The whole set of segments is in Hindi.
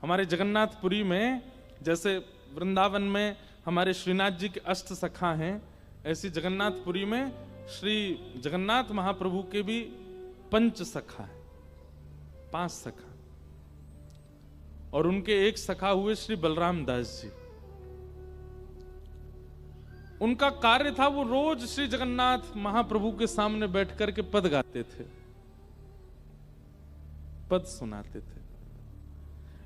हमारे जगन्नाथपुरी में जैसे वृंदावन में हमारे श्रीनाथ जी के अष्ट सखा हैं, ऐसी जगन्नाथपुरी में श्री जगन्नाथ महाप्रभु के भी पंच सखा है, 5 सखा, और उनके एक सखा हुए श्री बलराम दास जी। उनका कार्य था वो रोज श्री जगन्नाथ महाप्रभु के सामने बैठ करके पद गाते थे, पद सुनाते थे।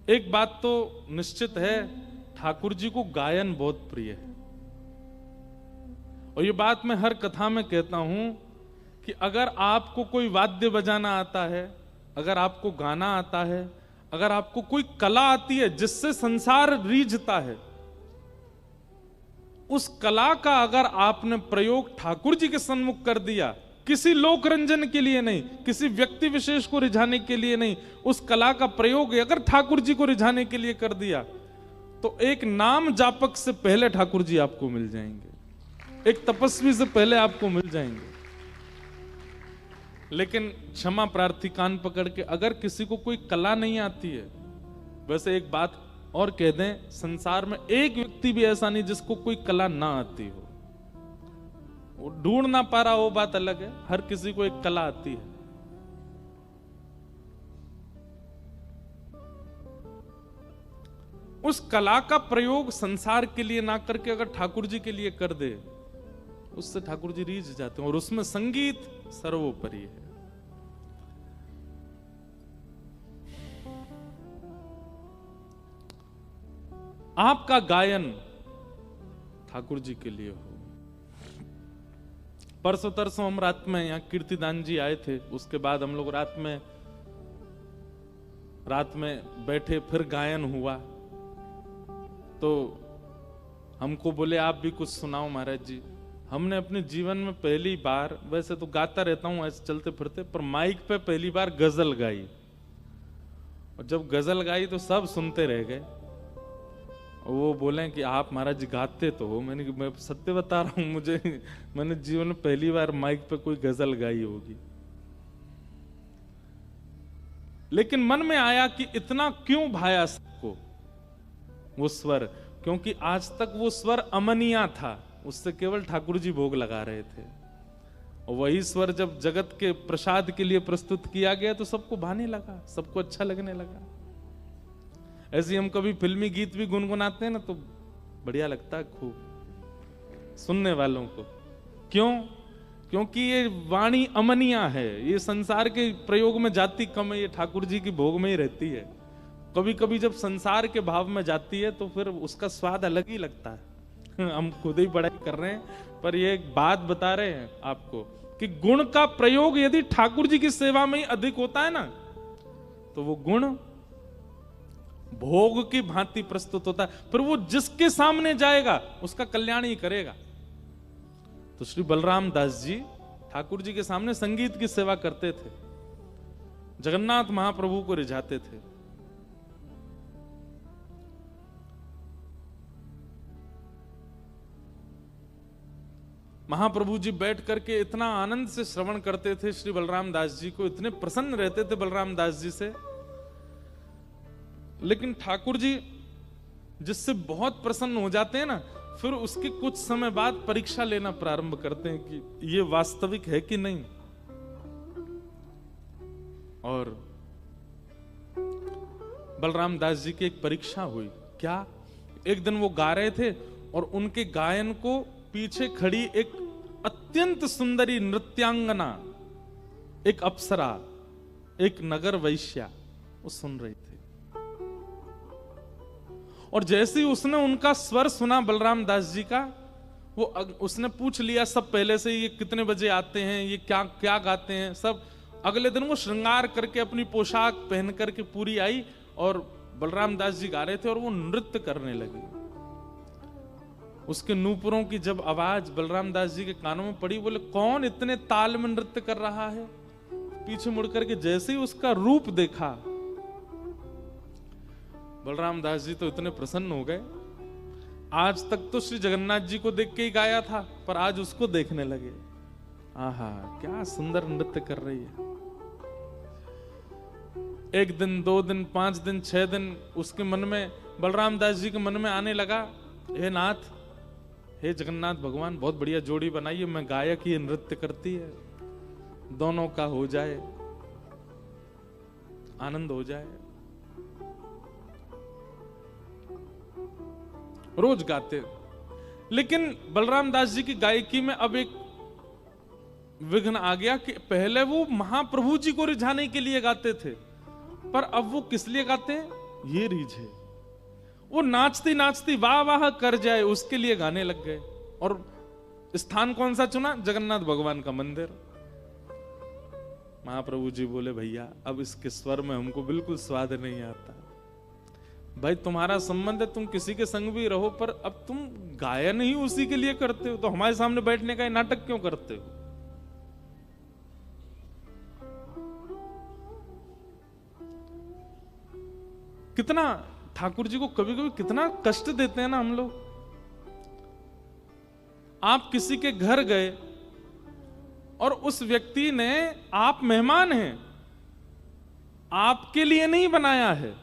एक बात तो निश्चित है, ठाकुर जी को गायन बहुत प्रिय है, और ये बात मैं हर कथा में कहता हूं कि अगर आपको कोई वाद्य बजाना आता है, अगर आपको गाना आता है, अगर आपको कोई कला आती है जिससे संसार रीझता है, उस कला का अगर आपने प्रयोग ठाकुर जी के सन्मुख कर दिया, किसी लोक रंजन के लिए नहीं, किसी व्यक्ति विशेष को रिझाने के लिए नहीं, उस कला का प्रयोग अगर ठाकुर जी को रिझाने के लिए कर दिया, तो एक नाम जापक से पहले ठाकुर जी आपको मिल जाएंगे, एक तपस्वी से पहले आपको मिल जाएंगे। लेकिन क्षमा प्रार्थी कान पकड़ के, अगर किसी को कोई कला नहीं आती है, वैसे एक बात और कह दें, संसार में एक व्यक्ति भी ऐसा नहीं जिसको कोई कला ना आती हो, वो ढूंढ ना पा रहा हो बात अलग है, हर किसी को एक कला आती है। उस कला का प्रयोग संसार के लिए ना करके अगर ठाकुर जी के लिए कर दे, उससे ठाकुर जी रीझ जाते हैं, और उसमें संगीत सर्वोपरि है। आपका गायन ठाकुर जी के लिए हो। परसों तरसों हम रात में यहाँ कीर्तिदान जी आए थे, उसके बाद हम लोग रात में बैठे, फिर गायन हुआ, तो हमको बोले आप भी कुछ सुनाओ महाराज जी। हमने अपने जीवन में पहली बार, वैसे तो गाता रहता हूं ऐसे चलते फिरते, पर माइक पे पहली बार गजल गाई, और जब गजल गाई तो सब सुनते रह गए। वो बोले कि आप महाराज जी गाते तो हो। मैं सत्य बता रहा हूं, मैंने जीवन में पहली बार माइक पे कोई गजल गाई होगी। लेकिन मन में आया कि इतना क्यों भाया सबको वो स्वर, क्योंकि आज तक वो स्वर अमनिया था, उससे केवल ठाकुर जी भोग लगा रहे थे, और वही स्वर जब जगत के प्रसाद के लिए प्रस्तुत किया गया तो सबको भाने लगा, सबको अच्छा लगने लगा। ऐसे हम कभी फिल्मी गीत भी गुनगुनाते हैं ना, तो बढ़िया लगता है खूब सुनने वालों को। क्यों? क्योंकि ये वाणी अमनिया है, ये संसार के प्रयोग में जाती कम है, ये ठाकुर जी की भोग में ही रहती है। कभी कभी जब संसार के भाव में जाती है तो फिर उसका स्वाद अलग ही लगता है। हम खुद ही पढ़ाई कर रहे हैं, पर ये एक बात बता रहे हैं आपको कि गुण का प्रयोग यदि ठाकुर जी की सेवा में ही अधिक होता है ना, तो वो गुण भोग की भांति प्रस्तुत होता है, फिर वो जिसके सामने जाएगा उसका कल्याण ही करेगा। तो श्री बलराम दास जी ठाकुर जी के सामने संगीत की सेवा करते थे, जगन्नाथ महाप्रभु को रिझाते थे। महाप्रभु जी बैठ करके इतना आनंद से श्रवण करते थे श्री बलराम दास जी को, इतने प्रसन्न रहते थे बलराम दास जी से। लेकिन ठाकुर जी जिससे बहुत प्रसन्न हो जाते हैं ना, फिर उसके कुछ समय बाद परीक्षा लेना प्रारंभ करते हैं कि ये वास्तविक है कि नहीं। और बलराम दास जी की एक परीक्षा हुई। क्या? एक दिन वो गा रहे थे और उनके गायन को पीछे खड़ी एक अत्यंत सुंदरी नृत्यांगना, एक अप्सरा, एक नगर वैश्या, वो सुन रही थी। और जैसे ही उसने उनका स्वर सुना बलराम दास जी का, वो उसने पूछ लिया सब पहले से, ये कितने बजे आते हैं, ये क्या क्या गाते हैं सब। अगले दिन वो श्रृंगार करके अपनी पोशाक पहन करके पूरी आई, और बलराम दास जी गा रहे थे और वो नृत्य करने लगी। उसके नूपुरों की जब आवाज बलराम दास जी के कानों में पड़ी, बोले कौन इतने ताल में नृत्य कर रहा है। पीछे मुड़ करके जैसे ही उसका रूप देखा, बलराम दास जी तो इतने प्रसन्न हो गए। आज तक तो श्री जगन्नाथ जी को देख के ही गाया था, पर आज उसको देखने लगे। आहा, क्या सुंदर नृत्य कर रही है। 1 दिन, 2 दिन, 5 दिन, 6 दिन उसके मन में, बलराम दास जी के मन में आने लगा, हे नाथ, हे जगन्नाथ भगवान, बहुत बढ़िया जोड़ी बनाई है, मैं गायक, ये नृत्य करती है, दोनों का हो जाए, आनंद हो जाए। रोज गाते। लेकिन बलराम दास जी की गायकी में अब एक विघ्न आ गया कि पहले वो महाप्रभु जी को रिझाने के लिए गाते थे, पर अब वो किस लिए गाते हैं? ये रीझ है। वो नाचती नाचती वाह वाह कर जाए उसके लिए गाने लग गए। और स्थान कौन सा चुना? जगन्नाथ भगवान का मंदिर। महाप्रभु जी बोले, भैया अब इसके स्वर में हमको बिल्कुल स्वाद नहीं आता। भाई तुम्हारा संबंध है, तुम किसी के संग भी रहो, पर अब तुम गायन ही उसी के लिए करते हो, तो हमारे सामने बैठने का नाटक क्यों करते हो? कितना ठाकुर जी को कभी कभी कितना कष्ट देते हैं ना हम लोग। आप किसी के घर गए और उस व्यक्ति ने, आप मेहमान हैं, आपके लिए नहीं बनाया है,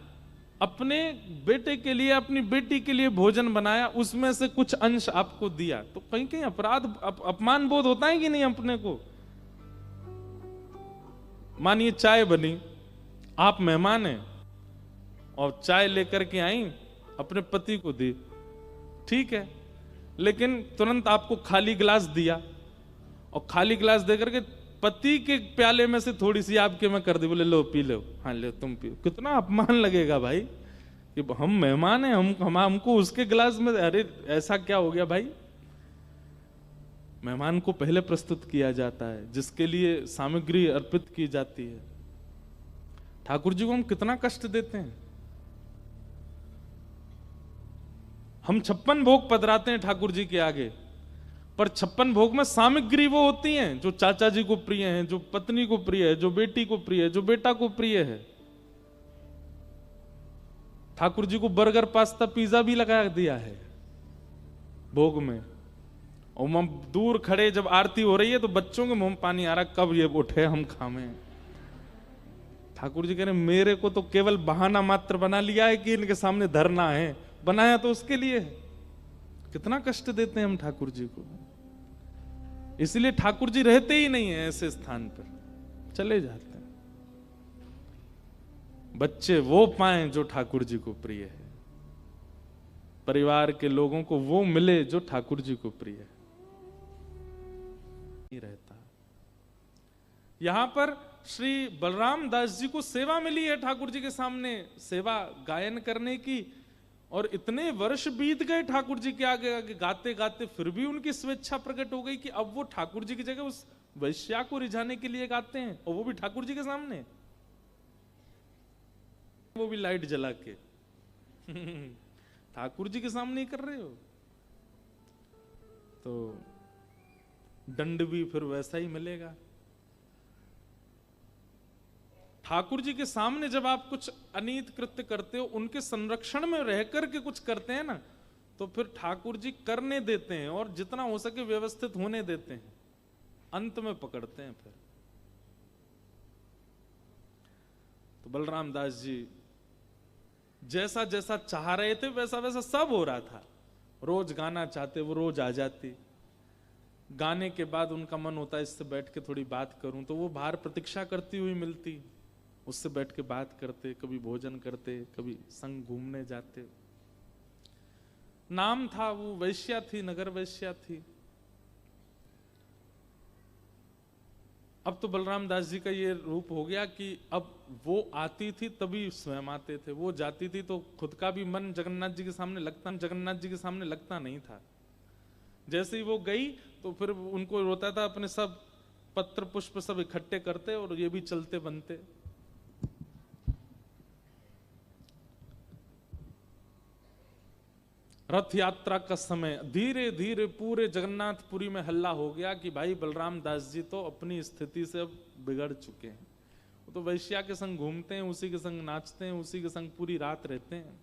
अपने बेटे के लिए, अपनी बेटी के लिए भोजन बनाया, उसमें से कुछ अंश आपको दिया, तो कहीं कहीं अपराध, अपमान बोध होता है कि नहीं अपने को? मानिए चाय बनी, आप मेहमान हैं और चाय लेकर के आई, अपने पति को दी, ठीक है, लेकिन तुरंत आपको खाली गिलास दिया और खाली गिलास देकर के पति के प्याले में से थोड़ी सी आपके में कर दी, बोले लो पी लो, हाँ लो तुम पियो। कितना अपमान लगेगा भाई कि हम मेहमान हैं, हमको उसके गिलास में, अरे ऐसा क्या हो गया भाई? मेहमान को पहले प्रस्तुत किया जाता है, जिसके लिए सामग्री अर्पित की जाती है। ठाकुर जी को हम कितना कष्ट देते हैं। हम 56 भोग पधराते हैं ठाकुर जी के आगे, पर 56 भोग में सामग्री वो होती हैं जो चाचा जी को प्रिय है, जो पत्नी को प्रिय है, जो बेटी को प्रिय है, जो बेटा को प्रिय है। ठाकुर जी को बर्गर, पास्ता, पिज्जा भी लगा दिया है भोग में, और हम दूर खड़े, जब आरती हो रही है तो बच्चों के मुंह में पानी आ रहा, कब ये उठे हम खावे। ठाकुर जी कह रहे मेरे को तो केवल बहाना मात्र बना लिया है कि इनके सामने धरना है, बनाया तो उसके लिए है। कितना कष्ट देते हैं हम ठाकुर जी को। इसलिए ठाकुर जी रहते ही नहीं है ऐसे स्थान पर, चले जाते हैं। बच्चे वो पाएं जो ठाकुर जी को प्रिय है, परिवार के लोगों को वो मिले जो ठाकुर जी को प्रिय है। नहीं रहता। यहां पर श्री बलराम दास जी को सेवा मिली है ठाकुर जी के सामने, सेवा गायन करने की, और इतने वर्ष बीत गए ठाकुर जी के आगे आगे गाते गाते, फिर भी उनकी स्वेच्छा प्रकट हो गई कि अब वो ठाकुर जी की जगह उस वैश्या को रिझाने के लिए गाते हैं, और वो भी ठाकुर जी के सामने, वो भी लाइट जला के। ठाकुर जी के सामने ही कर रहे हो, तो दंड भी फिर वैसा ही मिलेगा। ठाकुर जी के सामने जब आप कुछ अनीत कृत्य करते हो, उनके संरक्षण में रह करके कुछ करते हैं ना, तो फिर ठाकुर जी करने देते हैं और जितना हो सके व्यवस्थित होने देते हैं, अंत में पकड़ते हैं फिर। तो बलराम दास जी जैसा जैसा चाह रहे थे वैसा वैसा सब हो रहा था। रोज गाना चाहते, वो रोज आ जाती। गाने के बाद उनका मन होता इससे बैठ के थोड़ी बात करूं, तो वो बाहर प्रतीक्षा करती हुई मिलती, उससे बैठ के बात करते, कभी भोजन करते, कभी संग घूमने जाते। नाम था, वो वैश्या थी, नगर वैश्या थी। अब तो बलराम दास जी का ये रूप हो गया कि अब वो आती थी तभी स्वयं आते थे, वो जाती थी तो खुद का भी मन जगन्नाथ जी के सामने लगता नहीं था। जैसे ही वो गई तो फिर उनको रोता था, अपने सब पत्र पुष्प सब इकट्ठे करते और ये भी चलते बनते। रथ यात्रा का समय धीरे धीरे पूरे जगन्नाथपुरी में हल्ला हो गया कि भाई बलराम दास जी तो अपनी स्थिति से अब बिगड़ चुके हैं। वो तो वैश्या के संग घूमते हैं, उसी के संग नाचते हैं, उसी के संग पूरी रात रहते हैं।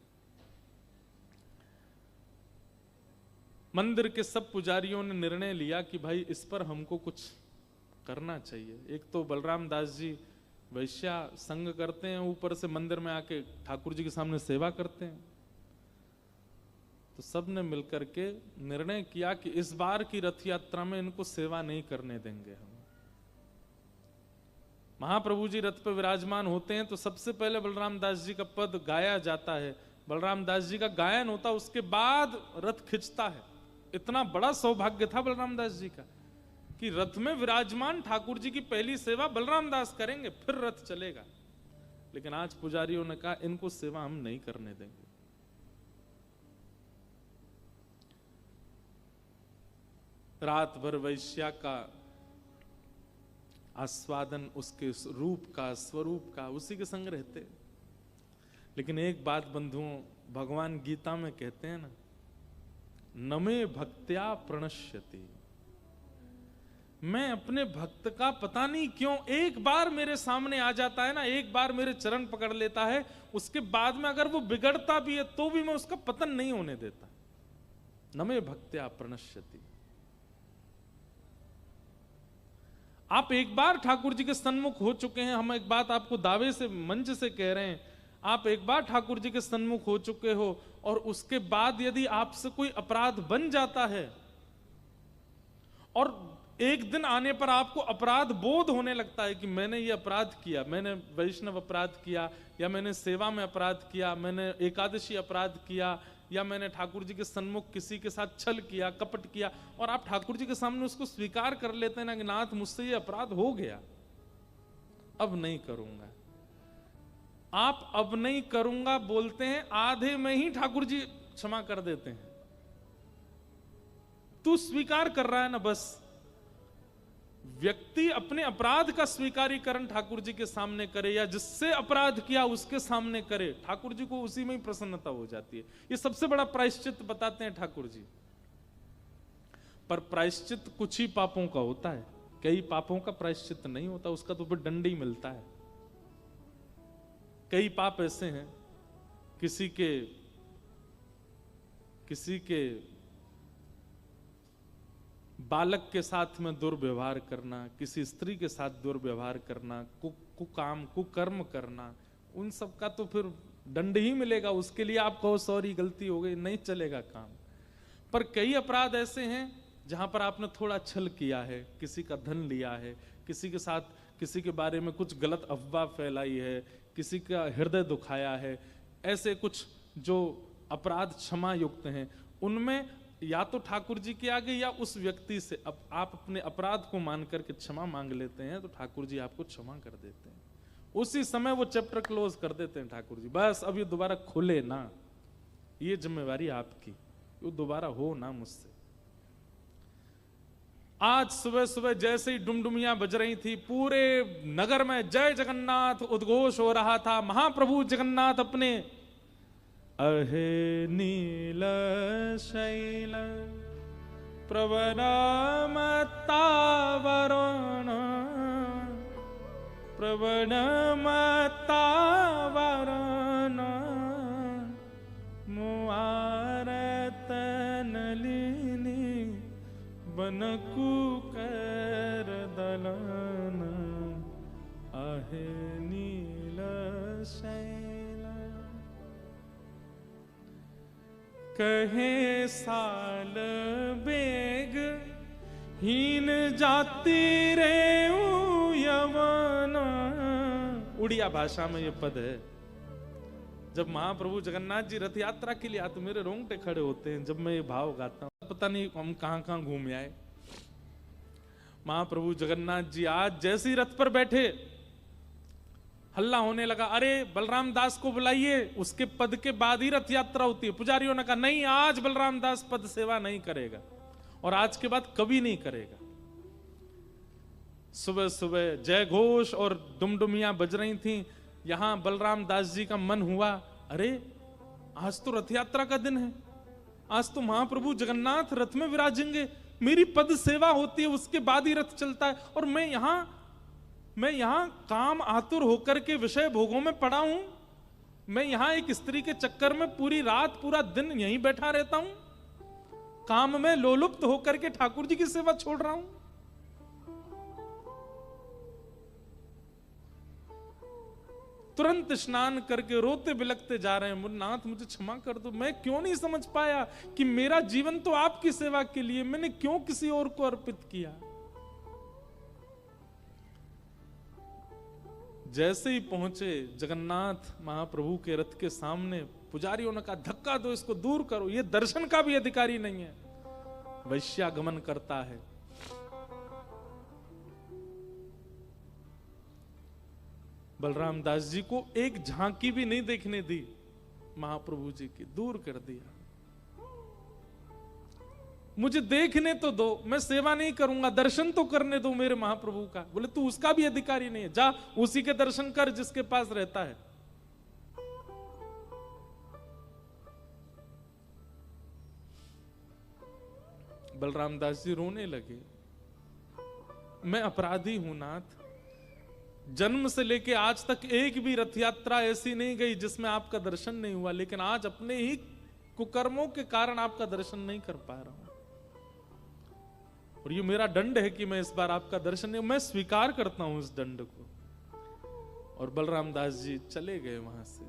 मंदिर के सब पुजारियों ने निर्णय लिया कि भाई इस पर हमको कुछ करना चाहिए। एक तो बलराम दास जी वैश्या संग करते हैं, ऊपर से मंदिर में आके ठाकुर जी के सामने सेवा करते हैं। तो सब ने मिलकर के निर्णय किया कि इस बार की रथ यात्रा में इनको सेवा नहीं करने देंगे हम। महाप्रभु जी रथ पर विराजमान होते हैं तो सबसे पहले बलराम दास जी का पद गाया जाता है, बलराम दास जी का गायन होता, उसके बाद रथ खिंचता है। इतना बड़ा सौभाग्य था बलराम दास जी का कि रथ में विराजमान ठाकुर जी की पहली सेवा बलराम दास करेंगे, फिर रथ चलेगा। लेकिन आज पुजारियों ने कहा इनको सेवा हम नहीं करने देंगे। रात भर वैश्या का आस्वादन, उसके रूप का, स्वरूप का, उसी के संग रहते। लेकिन एक बात बंधुओं, भगवान गीता में कहते हैं ना, नमे भक्त्या प्रणश्यति, मैं अपने भक्त का पता नहीं क्यों एक बार मेरे सामने आ जाता है ना, एक बार मेरे चरण पकड़ लेता है, उसके बाद में अगर वो बिगड़ता भी है तो भी मैं उसका पतन नहीं होने देता। नमे भक्त्या प्रणश्यति। आप एक बार ठाकुर जी के सन्मुख हो चुके हैं, हम एक बात आपको दावे से मंच से कह रहे हैं, आप एक बार ठाकुर जी के सन्मुख हो चुके हो और उसके बाद यदि आपसे कोई अपराध बन जाता है और एक दिन आने पर आपको अपराध बोध होने लगता है कि मैंने ये अपराध किया, मैंने वैष्णव अपराध किया, या मैंने सेवा में अपराध किया, मैंने एकादशी अपराध किया, या मैंने ठाकुर जी के सन्मुख किसी के साथ छल किया, कपट किया, और आप ठाकुर जी के सामने उसको स्वीकार कर लेते हैं ना कि नाथ मुझसे ये अपराध हो गया, अब नहीं करूंगा। आप अब नहीं करूंगा बोलते हैं, आधे में ही ठाकुर जी क्षमा कर देते हैं। तू स्वीकार कर रहा है ना, बस। व्यक्ति अपने अपराध का स्वीकारीकरण ठाकुर जी के सामने करे या जिससे अपराध किया उसके सामने करे, ठाकुर जी को उसी में ही प्रसन्नता हो जाती है। ये सबसे बड़ा प्रायश्चित बताते हैं ठाकुर जी। पर प्रायश्चित कुछ ही पापों का होता है, कई पापों का प्रायश्चित नहीं होता, उसका तो फिर दंड ही मिलता है। कई पाप ऐसे हैं, किसी के बालक के साथ में दुर्व्यवहार करना, किसी स्त्री के साथ दुर्व्यवहार करना, कुकाम कुकर्म करना, उन सब का तो फिर दंड ही मिलेगा। उसके लिए आप कहो सॉरी गलती हो गई, नहीं चलेगा काम। पर कई अपराध ऐसे हैं जहां पर आपने थोड़ा छल किया है, किसी का धन लिया है, किसी के साथ किसी के बारे में कुछ गलत अफवाह फैलाई है, किसी का हृदय दुखाया है, ऐसे कुछ जो अपराध क्षमा युक्त हैं, उनमें या तो ठाकुर जी के आगे या उस व्यक्ति से आप अपने अपराध को मान करके क्षमा मांग लेते हैं तो ठाकुर जी आपको क्षमा कर देते हैं। उसी समय वो चैप्टर क्लोज कर देते हैं ठाकुर जी, बस अब ये दोबारा खुले ना, ये जिम्मेवारी आपकी, वो दोबारा हो ना मुझसे। आज सुबह सुबह जैसे ही डुमडुमियां बज रही थी, पूरे नगर में जय जगन्नाथ उद्घोष हो रहा था। महाप्रभु जगन्नाथ अपने अहे नील शैल प्रवनमतावरण प्रवनमतावरण मुआरत नलिनी बनकुकर दलन आहे नील शैल। कहे साल बेग हीन जाति रे यवन। उड़िया भाषा में ये पद है। जब महाप्रभु जगन्नाथ जी रथ यात्रा के लिए आते, मेरे रोंगटे खड़े होते हैं जब मैं ये भाव गाता हूं। पता नहीं हम कहां कहां घूम आए। महाप्रभु जगन्नाथ जी आज जैसे ही रथ पर बैठे, हल्ला होने लगा, अरे बलराम दास को बुलाइए, उसके पद के बाद ही रथ यात्रा होती है। पुजारियों ने कहा नहीं, आज बलराम दास पद सेवा नहीं करेगा और आज के बाद कभी नहीं करेगा। सुबह सुबह जय घोष और डुमडुमियां बज रही थीं। यहां बलराम दास जी का मन हुआ, अरे आज तो रथ यात्रा का दिन है, आज तो महाप्रभु जगन्नाथ रथ में विराजेंगे, मेरी पद सेवा होती है, उसके बाद ही रथ चलता है, और मैं यहां काम आतुर होकर के विषय भोगों में पड़ा हूं। मैं यहां एक स्त्री के चक्कर में पूरी रात पूरा दिन यहीं बैठा रहता हूं, काम में लोलुप्त होकर के ठाकुर जी की सेवा छोड़ रहा हूं। तुरंत स्नान करके रोते बिलखते जा रहे हैं, नाथ मुझे क्षमा कर दो, मैं क्यों नहीं समझ पाया कि मेरा जीवन तो आपकी सेवा के लिए, मैंने क्यों किसी और को अर्पित किया। जैसे ही पहुंचे जगन्नाथ महाप्रभु के रथ के सामने, पुजारियों ने कहा धक्का दो, इसको दूर करो, ये दर्शन का भी अधिकारी नहीं है, वैश्यागमन करता है। बलराम दास जी को एक झांकी भी नहीं देखने दी महाप्रभु जी की, दूर कर दिया। मुझे देखने तो दो, मैं सेवा नहीं करूंगा, दर्शन तो करने दो मेरे महाप्रभु का। बोले तू उसका भी अधिकारी नहीं है, जा उसी के दर्शन कर जिसके पास रहता है। बलराम दास जी रोने लगे, मैं अपराधी हूं नाथ, जन्म से लेके आज तक एक भी रथ यात्रा ऐसी नहीं गई जिसमें आपका दर्शन नहीं हुआ, लेकिन आज अपने ही कुकर्मों के कारण आपका दर्शन नहीं कर पा रहा हूं, और ये मेरा दंड है कि मैं इस बार आपका दर्शन नहीं, मैं स्वीकार करता हूं इस दंड को। और बलराम दास जी चले गए वहां से,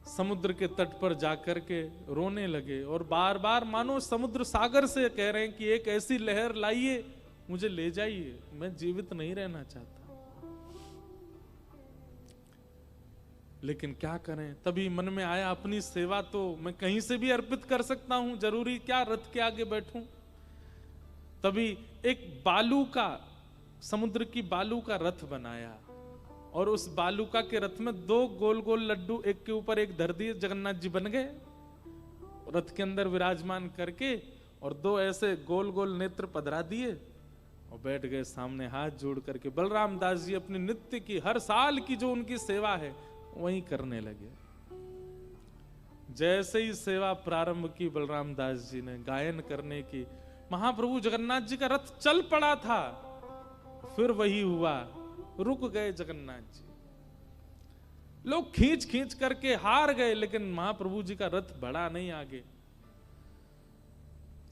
समुद्र के तट पर जाकर के रोने लगे, और बार बार मानो समुद्र सागर से कह रहे हैं कि एक ऐसी लहर लाइए, मुझे ले जाइए, मैं जीवित नहीं रहना चाहता। लेकिन क्या करें, तभी मन में आया अपनी सेवा तो मैं कहीं से भी अर्पित कर सकता हूं, जरूरी क्या रथ के आगे बैठूं। तभी एक बालू का, समुद्र की बालू का रथ बनाया, और उस बालूका के रथ में 2 गोल गोल लड्डू एक के ऊपर एक धर दिए, जगन्नाथ जी बन गए रथ के अंदर विराजमान करके, और 2 ऐसे गोल गोल नेत्र पधरा दिए और बैठ गए सामने हाथ जोड़ करके। बलराम दास जी अपनी नित्य की, हर साल की जो उनकी सेवा है वही करने लगे। जैसे ही सेवा प्रारंभ की बलराम दास जी ने गायन करने की, महाप्रभु जगन्नाथ जी का रथ चल पड़ा था, फिर वही हुआ, रुक गए जगन्नाथ जी। लोग खींच खींच करके हार गए, लेकिन महाप्रभु जी का रथ बढ़ा नहीं आगे।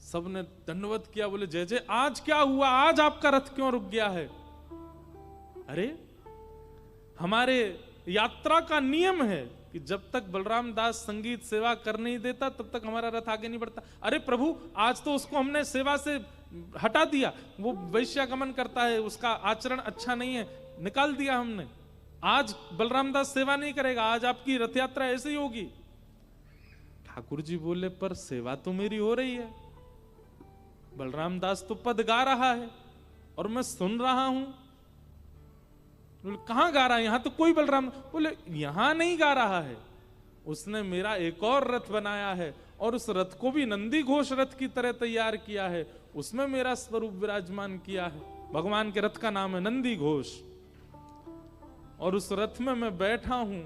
सबने दंडवत किया, बोले जय जय, आज क्या हुआ, आज आपका रथ क्यों रुक गया है? अरे हमारे यात्रा का नियम है कि जब तक बलराम दास संगीत सेवा कर नहीं देता तब तक हमारा रथ आगे नहीं बढ़ता। अरे प्रभु, आज तो उसको हमने सेवा से हटा दिया, वो वैश्यागमन करता है, उसका आचरण अच्छा नहीं है, निकाल दिया हमने, आज बलराम दास सेवा नहीं करेगा, आज आपकी रथ यात्रा ऐसे ही होगी। ठाकुर जी बोले पर सेवा तो मेरी हो रही है, बलराम दास तो पद गा रहा है और मैं सुन रहा हूं। बोले कहां गा रहा है, यहां तो कोई बलराम। बोले यहां नहीं गा रहा है, उसने मेरा एक और रथ बनाया है और उस रथ को भी नंदी घोष रथ की तरह तैयार किया है, उसमें मेरा स्वरूप विराजमान किया है। भगवान के रथ का नाम है नंदी घोष, और उस रथ में मैं बैठा हूं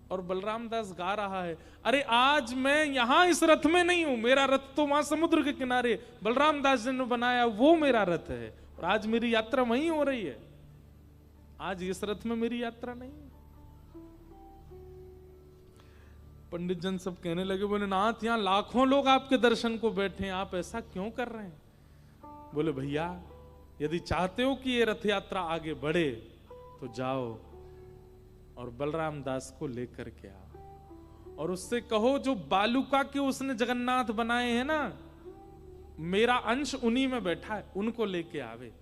और बलराम दास गा रहा है। अरे आज मैं यहां इस रथ में नहीं हूं, मेरा रथ तो वहां समुद्र के किनारे बलराम दास जी ने बनाया, वो मेरा रथ है, और आज मेरी यात्रा वहीं हो रही है, आज इस रथ में मेरी यात्रा नहीं है। पंडित जन सब कहने लगे, बोले नाथ यहां लाखों लोग आपके दर्शन को बैठे हैं, आप ऐसा क्यों कर रहे हैं? बोले भैया, यदि चाहते हो कि ये रथ यात्रा आगे बढ़े तो जाओ और बलराम दास को लेकर के आओ, और उससे कहो जो बालूका के उसने जगन्नाथ बनाए हैं ना, मेरा अंश उन्हीं में बैठा है, उनको लेके आवे,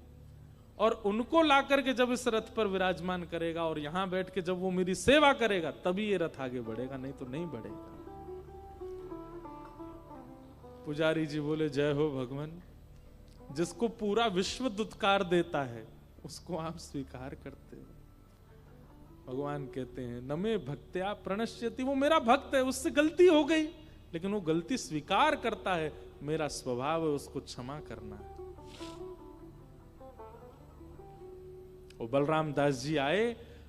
और उनको ला करके जब इस रथ पर विराजमान करेगा और यहां बैठ के जब वो मेरी सेवा करेगा तभी ये रथ आगे बढ़ेगा, नहीं तो नहीं बढ़ेगा। पुजारी जी बोले जय हो भगवान, जिसको पूरा विश्व दुत्कार देता है उसको आप स्वीकार करते हो। भगवान कहते हैं नमे भक्त्या प्रणश्यति, वो मेरा भक्त है, उससे गलती हो गई लेकिन वो गलती स्वीकार करता है, मेरा स्वभाव है उसको क्षमा करना है। वो बलराम दास जी आए,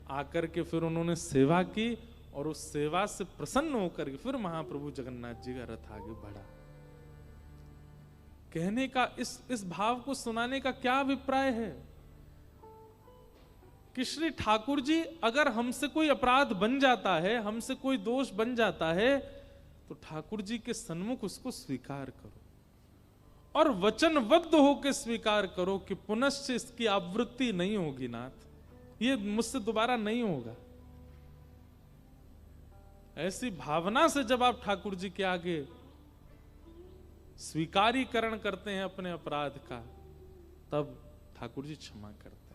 आकर के फिर उन्होंने सेवा की, और उस सेवा से प्रसन्न होकर के फिर महाप्रभु जगन्नाथ जी का रथ आगे बढ़ा। कहने का इस भाव को सुनाने का क्या अभिप्राय है कि श्री ठाकुर जी अगर हमसे कोई अपराध बन जाता है, हमसे कोई दोष बन जाता है, तो ठाकुर जी के सन्मुख उसको स्वीकार करो और वचनबद्ध होकर स्वीकार करो कि पुनश्च इसकी आवृत्ति नहीं होगी नाथ, ये मुझसे दोबारा नहीं होगा। ऐसी भावना से जब आप ठाकुर जी के आगे स्वीकारीकरण करते हैं अपने अपराध का, तब ठाकुर जी क्षमा करते हैं।